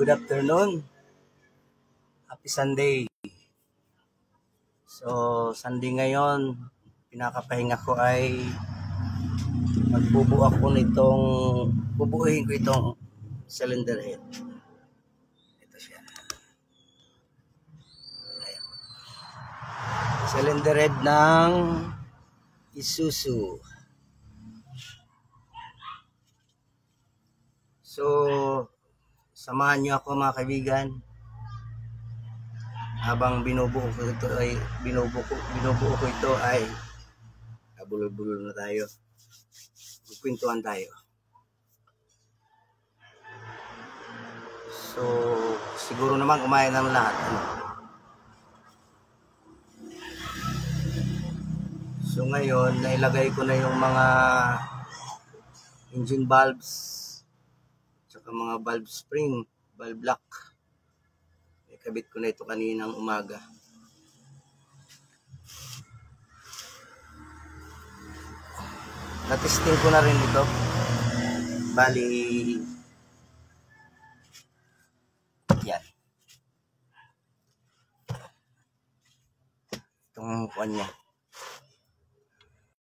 Good afternoon. Happy Sunday. So, Sunday ngayon, pinakapahinga ko ay bubuuhin ko itong cylinder head. Ito siya. Ayan. Cylinder head ng Isuzu. So, samahan nyo ako mga kaibigan habang binubuo ko ito ay bulol-bulol na tayo. Magkwentuhan tayo. So, siguro naman kumain ng lahat. So ngayon, nailagay ko na yung mga engine valves tsaka mga valve spring, valve lock. Ikabit ko na ito kaninang umaga. Natesting ko na rin ito. Bali, yan. Itong kuwan niya.